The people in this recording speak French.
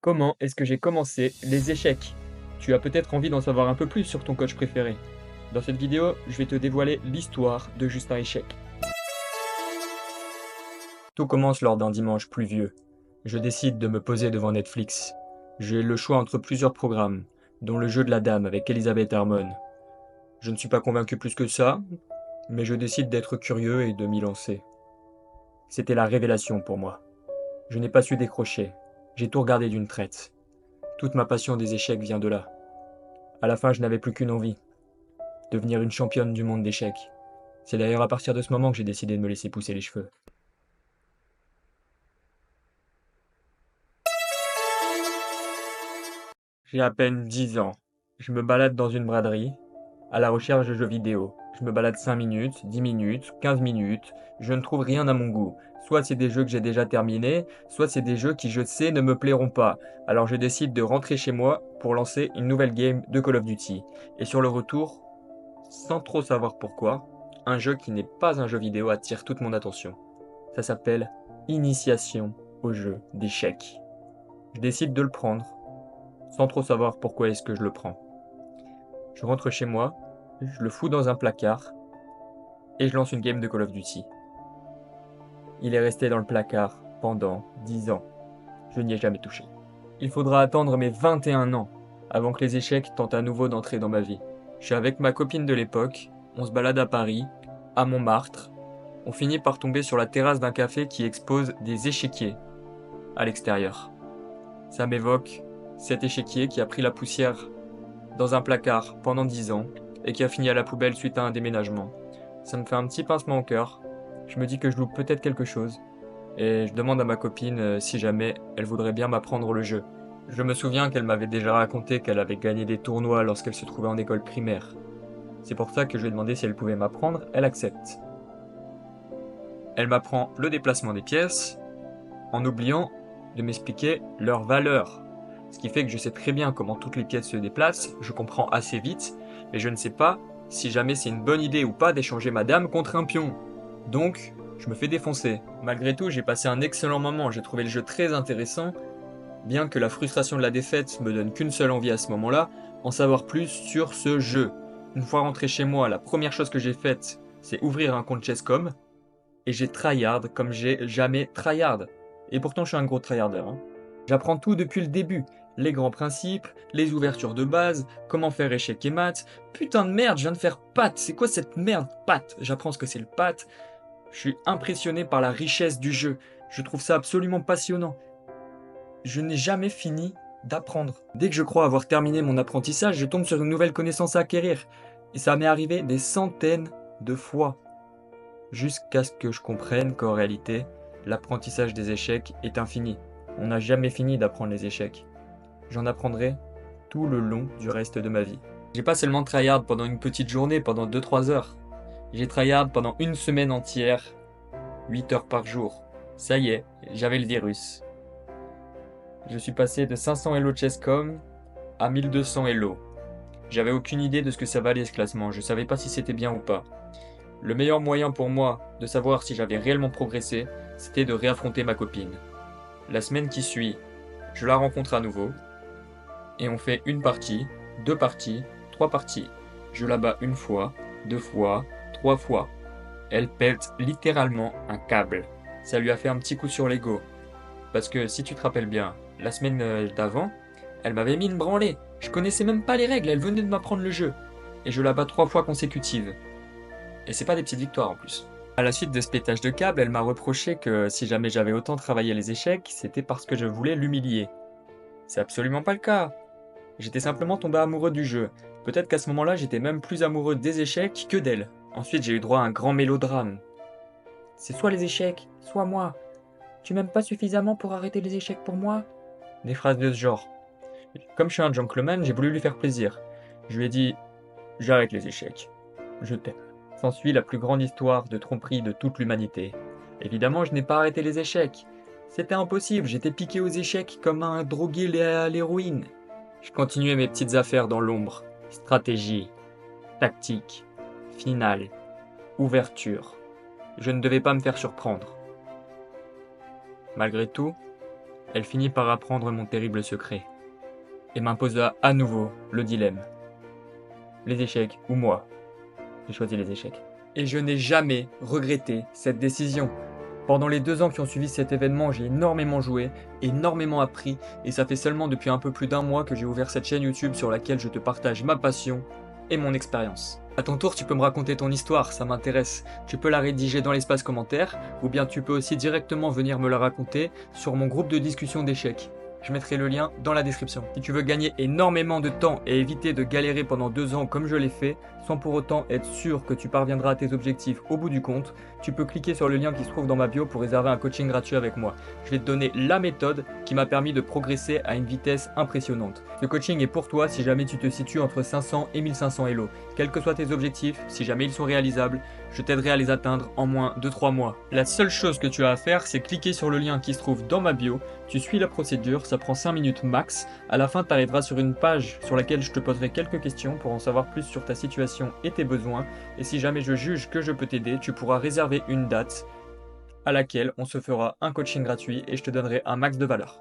Comment est-ce que j'ai commencé les échecs? Tu as peut-être envie d'en savoir un peu plus sur ton coach préféré. Dans cette vidéo, je vais te dévoiler l'histoire de Justin Échec. Tout commence lors d'un dimanche pluvieux. Je décide de me poser devant Netflix. J'ai le choix entre plusieurs programmes, dont le jeu de la dame avec Elisabeth Harmon. Je ne suis pas convaincu plus que ça, mais je décide d'être curieux et de m'y lancer. C'était la révélation pour moi. Je n'ai pas su décrocher. J'ai tout regardé d'une traite. Toute ma passion des échecs vient de là. À la fin, je n'avais plus qu'une envie, devenir une championne du monde d'échecs. C'est d'ailleurs à partir de ce moment que j'ai décidé de me laisser pousser les cheveux. J'ai à peine 10 ans. Je me balade dans une braderie, à la recherche de jeux vidéo. Je me balade 5 minutes, 10 minutes, 15 minutes. Je ne trouve rien à mon goût. Soit c'est des jeux que j'ai déjà terminés, soit c'est des jeux qui je sais ne me plairont pas. Alors je décide de rentrer chez moi pour lancer une nouvelle game de Call of Duty. Et sur le retour, sans trop savoir pourquoi, un jeu qui n'est pas un jeu vidéo attire toute mon attention. Ça s'appelle Initiation au jeu d'échecs. Je décide de le prendre, sans trop savoir pourquoi est-ce que je le prends. Je rentre chez moi, je le fous dans un placard, et je lance une game de Call of Duty. Il est resté dans le placard pendant 10 ans. Je n'y ai jamais touché. Il faudra attendre mes 21 ans avant que les échecs tentent à nouveau d'entrer dans ma vie. Je suis avec ma copine de l'époque, on se balade à Paris, à Montmartre. On finit par tomber sur la terrasse d'un café qui expose des échiquiers à l'extérieur. Ça m'évoque cet échiquier qui a pris la poussière dans un placard pendant 10 ans et qui a fini à la poubelle suite à un déménagement. Ça me fait un petit pincement au cœur. Je me dis que je loupe peut-être quelque chose. Et je demande à ma copine si jamais elle voudrait bien m'apprendre le jeu. Je me souviens qu'elle m'avait déjà raconté qu'elle avait gagné des tournois lorsqu'elle se trouvait en école primaire. C'est pour ça que je lui ai demandé si elle pouvait m'apprendre, elle accepte. Elle m'apprend le déplacement des pièces, en oubliant de m'expliquer leur valeur. Ce qui fait que je sais très bien comment toutes les pièces se déplacent, je comprends assez vite, mais je ne sais pas si jamais c'est une bonne idée ou pas d'échanger ma dame contre un pion. Donc, je me fais défoncer. Malgré tout, j'ai passé un excellent moment, j'ai trouvé le jeu très intéressant, bien que la frustration de la défaite me donne qu'une seule envie à ce moment-là, en savoir plus sur ce jeu. Une fois rentré chez moi, la première chose que j'ai faite, c'est ouvrir un compte Chess.com, et j'ai tryhard comme j'ai jamais tryhard. Et pourtant, je suis un gros tryharder. J'apprends tout depuis le début. Les grands principes, les ouvertures de base, comment faire échec et mat. Putain de merde, je viens de faire patte. C'est quoi cette merde patte? J'apprends ce que c'est le patte. Je suis impressionné par la richesse du jeu. Je trouve ça absolument passionnant. Je n'ai jamais fini d'apprendre. Dès que je crois avoir terminé mon apprentissage, je tombe sur une nouvelle connaissance à acquérir. Et ça m'est arrivé des centaines de fois. Jusqu'à ce que je comprenne qu'en réalité, l'apprentissage des échecs est infini. On n'a jamais fini d'apprendre les échecs. J'en apprendrai tout le long du reste de ma vie. J'ai pas seulement tryhard pendant une petite journée, pendant 2-3 heures. J'ai tryhard pendant une semaine entière, 8 heures par jour. Ça y est, j'avais le virus. Je suis passé de 500 Elo Chess.com à 1200 Elo. J'avais aucune idée de ce que ça valait ce classement, je savais pas si c'était bien ou pas. Le meilleur moyen pour moi de savoir si j'avais réellement progressé, c'était de réaffronter ma copine. La semaine qui suit, je la rencontre à nouveau, et on fait une partie, 2 parties, 3 parties. Je la bats une fois, 2 fois, 3 fois. Elle pète littéralement un câble. Ça lui a fait un petit coup sur l'ego. Parce que si tu te rappelles bien, la semaine d'avant, elle m'avait mis une branlée. Je connaissais même pas les règles, elle venait de m'apprendre le jeu. Et je la bats 3 fois consécutives. Et c'est pas des petites victoires en plus. À la suite de ce pétage de câble, elle m'a reproché que si jamais j'avais autant travaillé les échecs, c'était parce que je voulais l'humilier. C'est absolument pas le cas. J'étais simplement tombé amoureux du jeu. Peut-être qu'à ce moment-là, j'étais même plus amoureux des échecs que d'elle. Ensuite, j'ai eu droit à un grand mélodrame. C'est soit les échecs, soit moi. Tu m'aimes pas suffisamment pour arrêter les échecs pour moi? Des phrases de ce genre. Comme je suis un gentleman, j'ai voulu lui faire plaisir. Je lui ai dit, j'arrête les échecs. Je t'aime. S'ensuit la plus grande histoire de tromperie de toute l'humanité. Évidemment, je n'ai pas arrêté les échecs. C'était impossible, j'étais piqué aux échecs comme un drogué à l'héroïne. Je continuais mes petites affaires dans l'ombre. Stratégie, tactique, finale, ouverture. Je ne devais pas me faire surprendre. Malgré tout, Elle finit par apprendre mon terrible secret et m'imposa à nouveau le dilemme. Les échecs ou moi. J'ai choisi les échecs. Et je n'ai jamais regretté cette décision. Pendant les 2 ans qui ont suivi cet événement, j'ai énormément joué, énormément appris, et ça fait seulement depuis un peu plus d'un mois que j'ai ouvert cette chaîne YouTube sur laquelle je te partage ma passion et mon expérience. À ton tour, tu peux me raconter ton histoire, ça m'intéresse. Tu peux la rédiger dans l'espace commentaire, ou bien tu peux aussi directement venir me la raconter sur mon groupe de discussion d'échecs. Je mettrai le lien dans la description. Si tu veux gagner énormément de temps et éviter de galérer pendant 2 ans comme je l'ai fait, sans pour autant être sûr que tu parviendras à tes objectifs au bout du compte, tu peux cliquer sur le lien qui se trouve dans ma bio pour réserver un coaching gratuit avec moi. Je vais te donner la méthode qui m'a permis de progresser à une vitesse impressionnante. Ce coaching est pour toi si jamais tu te situes entre 500 et 1500 Elo. Quels que soient tes objectifs, si jamais ils sont réalisables, je t'aiderai à les atteindre en moins de 3 mois. La seule chose que tu as à faire, c'est cliquer sur le lien qui se trouve dans ma bio, tu suis la procédure, ça prend 5 minutes max. À la fin, tu arriveras sur une page sur laquelle je te poserai quelques questions pour en savoir plus sur ta situation et tes besoins. Et si jamais je juge que je peux t'aider, tu pourras réserver une date à laquelle on se fera un coaching gratuit et je te donnerai un max de valeur.